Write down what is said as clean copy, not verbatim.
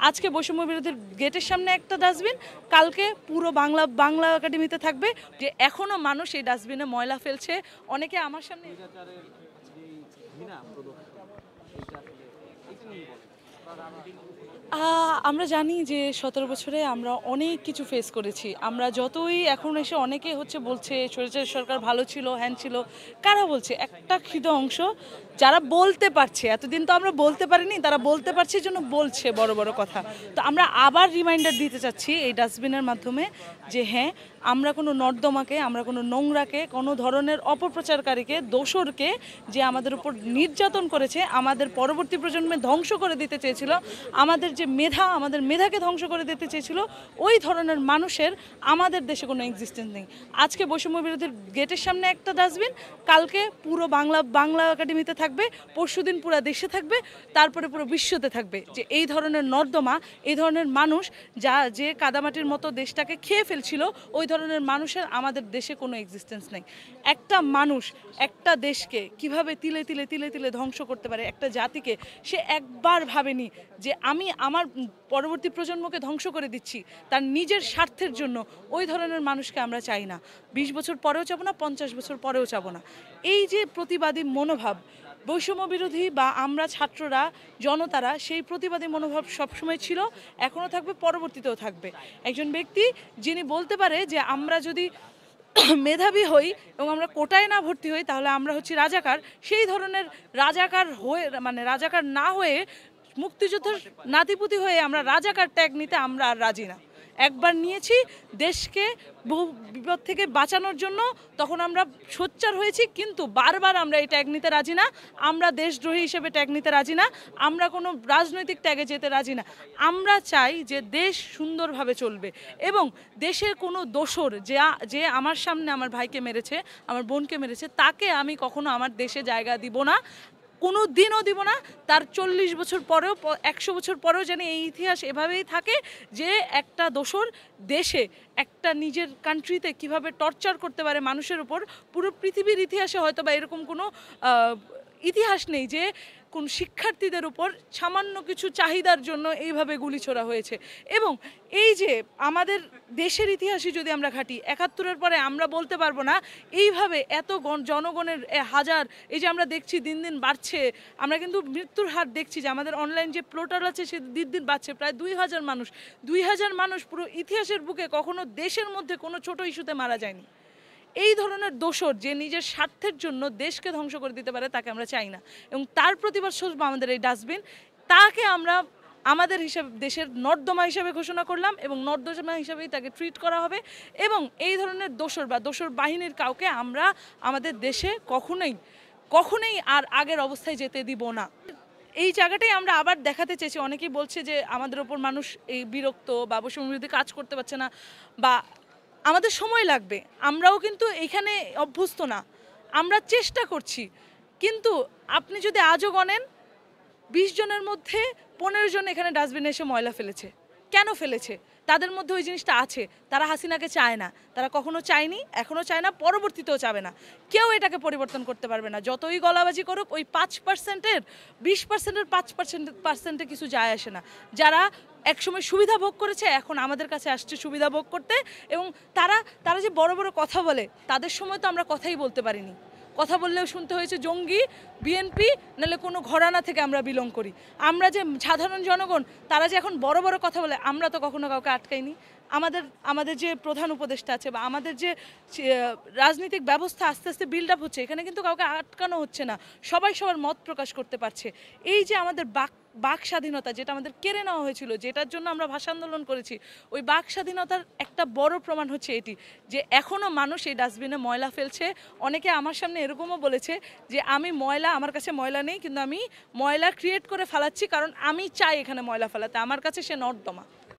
আজকে বৈষম্য বিরোধী গেটের সামনে একটা ডাস্টবিন, কালকে পুরো বাংলা একাডেমিতে থাকবে। যে এখনো মানুষ এই ডাস্টবিনে ময়লা ফেলছে, অনেকে আমার সামনে আমরা জানি যে 17 বছরে আমরা অনেক কিছু ফেস করেছি। আমরা যতই এখন এসে অনেকে বলছে স্বৈরাচারী সরকার ভালো ছিল, হ্যান ছিল। কারা বলছে? একটা ক্ষুদ্র অংশ যারা বলতে পারছে। এতদিন তো আমরা বলতে পারিনি, তারা বলতে পারছে জন্য বলছে বড় বড় কথা। তো আমরা আবার রিমাইন্ডার দিতে চাচ্ছি এই ডাস্টবিনের মাধ্যমে যে হ্যাঁ, আমরা কোনো নর্দমাকে, আমরা কোনো নোংরাকে, কোনো ধরনের অপপ্রচারকারীকে, দোসরকে, যে আমাদের উপর নির্যাতন করেছে, আমাদের পরবর্তী প্রজন্মে ধ্বংস করে দিতে চেয়েছিল, আমাদের যে আমাদের মেধাকে ধ্বংস করে দিতে চেয়েছিল, ওই ধরনের মানুষের আমাদের দেশে কোনো এক্সিস্টেন্স নেই। আজকে বৈষম্য বিরোধী গেটের সামনে একটা ডাস্টবিন, কালকে পুরো বাংলা একাডেমিতে থাকবে, পরশুদিন পুরো দেশে থাকবে, তারপরে পুরো বিশ্বতে থাকবে। যে এই ধরনের নর্দমা, এই ধরনের মানুষ যে কাদামাটির মতো দেশটাকে খেয়ে ফেলছিল, ওই ধরনের মানুষের আমাদের দেশে কোনো এক্সিস্টেন্স নেই। একটা মানুষ একটা দেশকে কিভাবে তিলে তিলে তিলে তিলে ধ্বংস করতে পারে, একটা জাতিকে, সে একবার ভাবেনি যে আমি আমার পরবর্তী প্রজন্মকে ধ্বংস করে দিচ্ছি তার নিজের স্বার্থের জন্য। ওই ধরনের মানুষকে আমরা চাই না। 20 বছর পরেও চাবো না, 50 বছর পরেও চাবো না। এই যে প্রতিবাদী মনোভাব, বৈষম্য বিরোধী বা আমরা ছাত্ররা, জনতারা, সেই প্রতিবাদী মনোভাব সবসময় ছিল, এখনও থাকবে, পরবর্তীতেও থাকবে। একজন ব্যক্তি যিনি বলতে পারে যে আমরা যদি মেধাবী হই এবং আমরা কোটায় না ভর্তি হই তাহলে আমরা হচ্ছি রাজাকার, সেই ধরনের রাজাকার হয়ে, মানে রাজাকার না হয়ে, মুক্তিযুদ্ধের নাতিপুতি হয়ে আমরা রাজাকার ট্যাগ নিতে আমরা আর রাজি না। একবার নিয়েছি দেশকে বহু বিপদ থেকে বাঁচানোর জন্য, তখন আমরা সোচ্চার হয়েছি, কিন্তু বারবার আমরা এই ট্যাগ নিতে রাজি না। আমরা দেশদ্রোহী হিসেবে ট্যাগ নিতে রাজি না, আমরা কোনো রাজনৈতিক ট্যাগে যেতে রাজি না। আমরা চাই যে দেশ সুন্দরভাবে চলবে এবং দেশের কোনো দোসর যে আমার সামনে আমার ভাইকে মেরেছে, আমার বোনকে মেরেছে, তাকে আমি কখনো আমার দেশে জায়গা দিব না, কোনো দিনও দিব না। তার 40 বছর পরেও, 100 বছর পরেও যেন এই ইতিহাস এভাবেই থাকে যে একটা দোসর দেশে, একটা নিজের কান্ট্রিতে কিভাবে টর্চার করতে পারে মানুষের উপর। পুরো পৃথিবীর ইতিহাসে হয়তো বা এরকম কোনো ইতিহাস নেই যে কোন শিক্ষার্থীদের উপর সামান্য কিছু চাহিদার জন্য এইভাবে গুলি ছোড়া হয়েছে। এবং এই যে আমাদের দেশের ইতিহাসই যদি আমরা ঘাঁটি, 71-এর পরে আমরা বলতে পারবো না এইভাবে এত জনগণের হাজার, এই যে আমরা দেখছি দিন দিন বাড়ছে, আমরা কিন্তু মৃত্যুর হার দেখছি, যে আমাদের অনলাইন যে পোর্টাল আছে সে দিন দিন বাড়ছে, প্রায় 2000 মানুষ পুরো ইতিহাসের বুকে কখনো দেশের মধ্যে কোনো ছোট ইস্যুতে মারা যায়নি। এই ধরনের দোসর যে নিজের স্বার্থের জন্য দেশকে ধ্বংস করে দিতে পারে, তাকে আমরা চাই না। এবং তার প্রতিবাদ স্বরূপ আমাদের এই ডাস্টবিন, তাকে আমরা আমাদের হিসাবে দেশের নর্দমা হিসাবে ঘোষণা করলাম এবং নর্দমা হিসাবেই তাকে ট্রিট করা হবে। এবং এই ধরনের দোসর বাহিনীর কাউকে আমরা আমাদের দেশে কখনোই আর আগের অবস্থায় যেতে দিব না। এই জায়গাটাই আমরা আবার দেখাতে চেয়েছি। অনেকেই বলছে যে আমাদের ওপর মানুষ এই বিরক্ত বা বৈষম্য বিরোধী কাজ করতে পারছে না, বা আমাদের সময় লাগবে, আমরাও কিন্তু এখানে অভ্যস্ত না, আমরা চেষ্টা করছি। কিন্তু আপনি যদি আজও গণেন, 20 জনের মধ্যে 15 জন এখানে ডাস্টবিনে এসে ময়লা ফেলেছে। কেন ফেলেছে? তাদের মধ্যে ওই জিনিসটা আছে। তারা হাসিনাকে চায় না, তারা কখনো চায়নি, এখনও চায় না, পরবর্তীতেও চাবে না। কেউ এটাকে পরিবর্তন করতে পারবে না, যতই গলাবাজি করুক। ওই 5%-এর 20%-এর 5%-এ কিছু যায় আসে না। যারা একসময় সুবিধা ভোগ করেছে, এখন আমাদের কাছে আসছে সুবিধা ভোগ করতে। এবং তারা যে বড় বড় কথা বলে, তাদের সময় তো আমরা কথাই বলতে পারিনি। কথা বললেও শুনতে হয়েছে জঙ্গি, বিএনপি, নাহলে কোনো ঘরানা থেকে আমরা বিলং করি। আমরা যে সাধারণ জনগণ, তারা যে এখন বড় বড় কথা বলে, আমরা তো কখনো কাউকে আটকাইনি। আমাদের যে প্রধান উপদেষ্টা আছে বা আমাদের যে রাজনৈতিক ব্যবস্থা আস্তে আস্তে বিল্ড আপ হচ্ছে, এখানে কিন্তু কাউকে আটকানো হচ্ছে না, সবাই সবার মত প্রকাশ করতে পারছে। এই যে আমাদের বাক স্বাধীনতা, যেটা আমাদের কেড়ে নেওয়া হয়েছিল, যেটার জন্য আমরা ভাষা আন্দোলন করেছি, ওই বাক স্বাধীনতার একটা বড় প্রমাণ হচ্ছে এটি, যে এখনও মানুষ এই ডাস্টবিনে ময়লা ফেলছে। অনেকে আমার সামনে এরকমও বলেছে যে আমার কাছে ময়লা নেই, কিন্তু আমি ময়লা ক্রিয়েট করে ফেলাচ্ছি, কারণ আমি চাই এখানে ময়লা ফেলাতে, আমার কাছে সে নর্দমা।